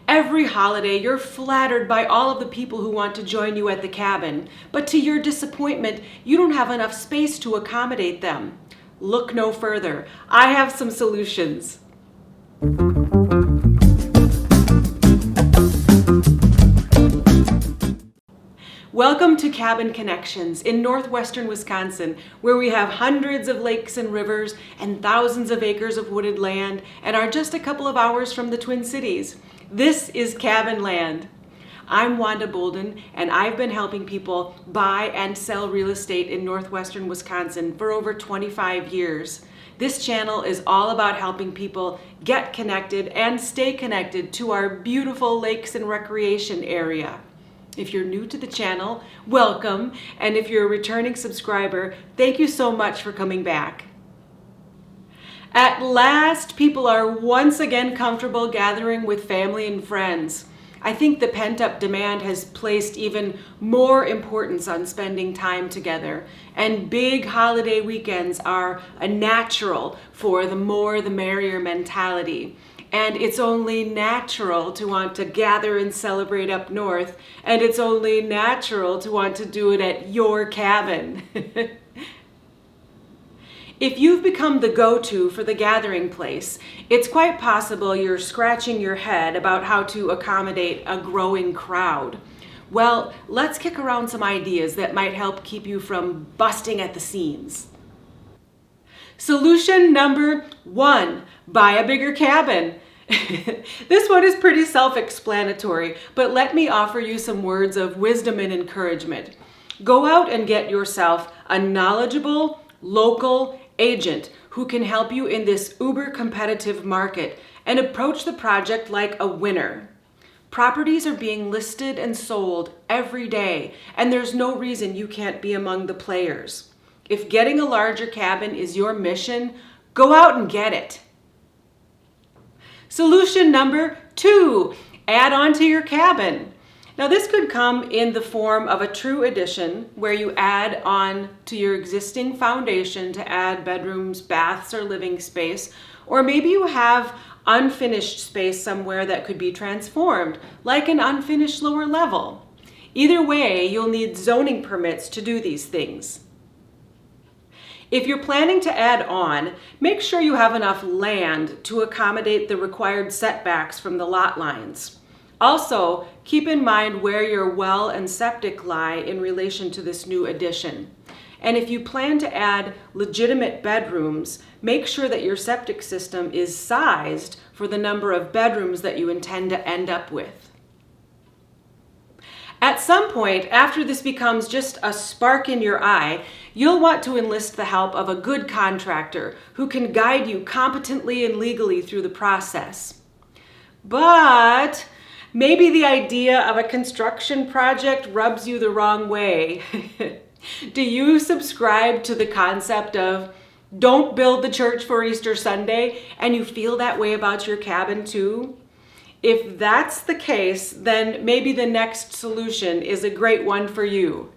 Every holiday, you're flattered by all of the people who want to join you at the cabin, but to your disappointment, you don't have enough space to accommodate them. Look no further. I have some solutions. Welcome to Cabin Connections in northwestern Wisconsin, where we have hundreds of lakes and rivers and thousands of acres of wooded land and are just a couple of hours from the Twin Cities. This is Cabin Land. I'm Wanda Boldon, and I've been helping people buy and sell real estate in northwestern Wisconsin for over 25 years. This channel is all about helping people get connected and stay connected to our beautiful lakes and recreation area. If you're new to the channel, welcome, and if you're a returning subscriber, thank you so much for coming back. At last, people are once again comfortable gathering with family and friends. I think the pent-up demand has placed even more importance on spending time together, and big holiday weekends are a natural for the more the merrier mentality. And it's only natural to want to gather and celebrate up north, and it's only natural to want to do it at your cabin. If you've become the go-to for the gathering place, it's quite possible you're scratching your head about how to accommodate a growing crowd. Well, let's kick around some ideas that might help keep you from busting at the seams. Solution number 1, buy a bigger cabin. This one is pretty self-explanatory, but let me offer you some words of wisdom and encouragement. Go out and get yourself a knowledgeable, local agent who can help you in this uber competitive market and approach the project like a winner. Properties are being listed and sold every day, and there's no reason you can't be among the players. If getting a larger cabin is your mission, go out and get it. Solution number 2, add on to your cabin. Now this could come in the form of a true addition where you add on to your existing foundation to add bedrooms, baths, or living space, or maybe you have unfinished space somewhere that could be transformed, like an unfinished lower level. Either way, you'll need zoning permits to do these things. If you're planning to add on, make sure you have enough land to accommodate the required setbacks from the lot lines. Also, keep in mind where your well and septic lie in relation to this new addition. And if you plan to add legitimate bedrooms, make sure that your septic system is sized for the number of bedrooms that you intend to end up with. At some point, after this becomes just a spark in your eye, you'll want to enlist the help of a good contractor who can guide you competently and legally through the process. But maybe the idea of a construction project rubs you the wrong way. Do you subscribe to the concept of don't build the church for Easter Sunday, and you feel that way about your cabin too? If that's the case, then maybe the next solution is a great one for you.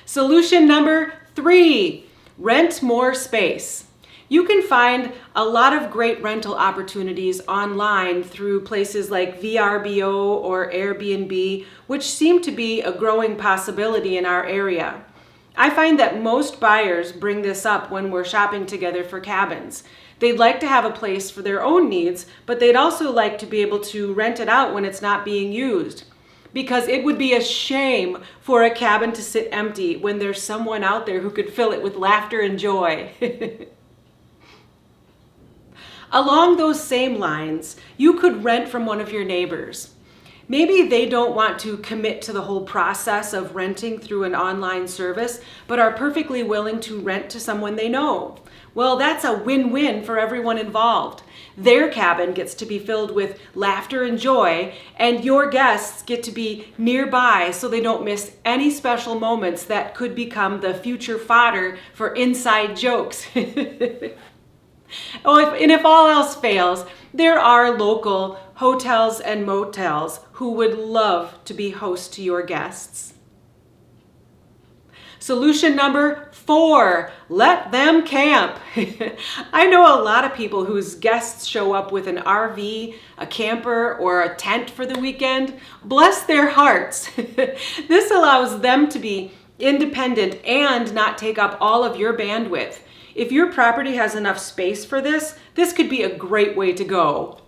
Solution number 3, rent more space. You can find a lot of great rental opportunities online through places like VRBO or Airbnb, which seem to be a growing possibility in our area. I find that most buyers bring this up when we're shopping together for cabins. They'd like to have a place for their own needs, but they'd also like to be able to rent it out when it's not being used. Because it would be a shame for a cabin to sit empty when there's someone out there who could fill it with laughter and joy. Along those same lines, you could rent from one of your neighbors. Maybe they don't want to commit to the whole process of renting through an online service, but are perfectly willing to rent to someone they know. Well, that's a win-win for everyone involved. Their cabin gets to be filled with laughter and joy, and your guests get to be nearby so they don't miss any special moments that could become the future fodder for inside jokes. If all else fails, there are local hotels and motels who would love to be host to your guests. Solution number 4, let them camp. I know a lot of people whose guests show up with an RV, a camper, or a tent for the weekend. Bless their hearts. This allows them to be independent and not take up all of your bandwidth. If your property has enough space for this, this could be a great way to go.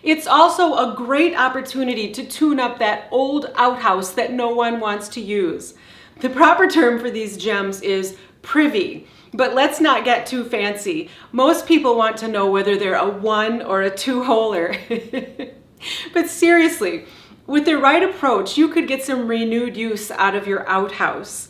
It's also a great opportunity to tune up that old outhouse that no one wants to use. The proper term for these gems is privy, but let's not get too fancy. Most people want to know whether they're a 1 or a 2-holer. But seriously, with the right approach, you could get some renewed use out of your outhouse.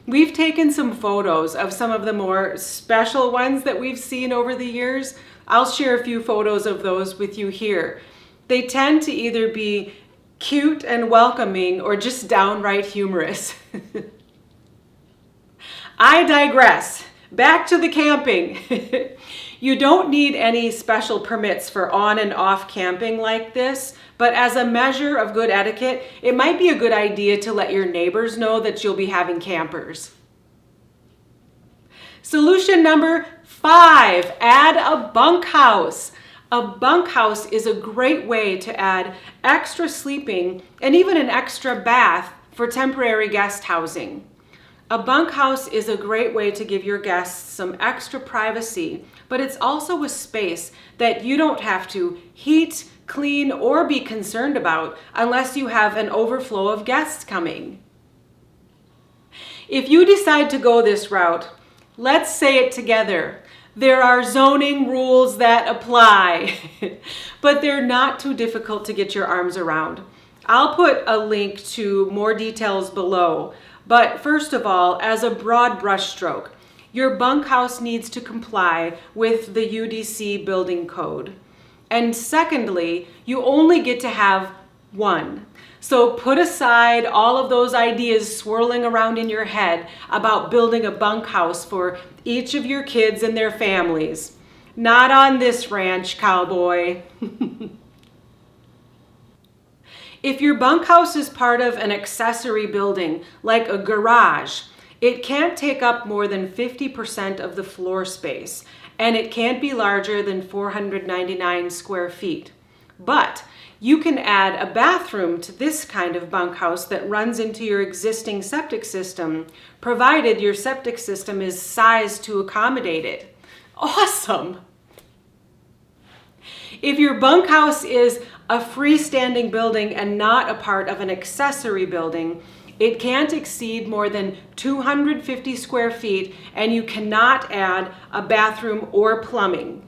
We've taken some photos of some of the more special ones that we've seen over the years. I'll share a few photos of those with you here. They tend to either be cute and welcoming or just downright humorous. I digress. Back to the camping. You don't need any special permits for on and off camping like this, but as a measure of good etiquette, it might be a good idea to let your neighbors know that you'll be having campers. Solution number 5, add a bunkhouse. A bunkhouse is a great way to add extra sleeping and even an extra bath for temporary guest housing. A bunkhouse is a great way to give your guests some extra privacy, but it's also a space that you don't have to heat, clean, or be concerned about unless you have an overflow of guests coming. If you decide to go this route, let's say it together. There are zoning rules that apply, but they're not too difficult to get your arms around. I'll put a link to more details below, but first of all, as a broad brushstroke, your bunkhouse needs to comply with the UDC building code. And secondly, you only get to have one. So put aside all of those ideas swirling around in your head about building a bunkhouse for each of your kids and their families. Not on this ranch, cowboy. If your bunkhouse is part of an accessory building, like a garage, it can't take up more than 50% of the floor space, and it can't be larger than 499 square feet. But you can add a bathroom to this kind of bunkhouse that runs into your existing septic system, provided your septic system is sized to accommodate it. Awesome! If your bunkhouse is a freestanding building and not a part of an accessory building, it can't exceed more than 250 square feet, and you cannot add a bathroom or plumbing.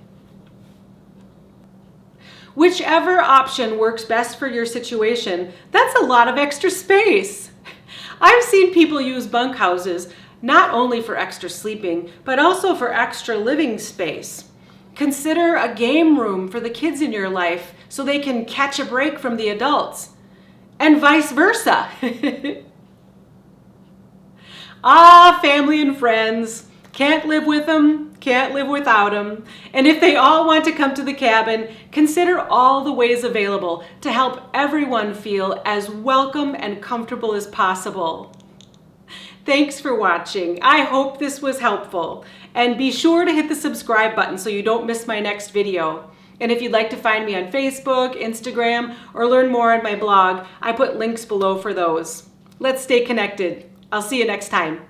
Whichever option works best for your situation, that's a lot of extra space. I've seen people use bunkhouses not only for extra sleeping, but also for extra living space. Consider a game room for the kids in your life so they can catch a break from the adults, and vice versa. Family and friends. Can't live with them, can't live without them. And if they all want to come to the cabin, consider all the ways available to help everyone feel as welcome and comfortable as possible. Thanks for watching. I hope this was helpful. And be sure to hit the subscribe button so you don't miss my next video. And if you'd like to find me on Facebook, Instagram, or learn more on my blog, I put links below for those. Let's stay connected. I'll see you next time.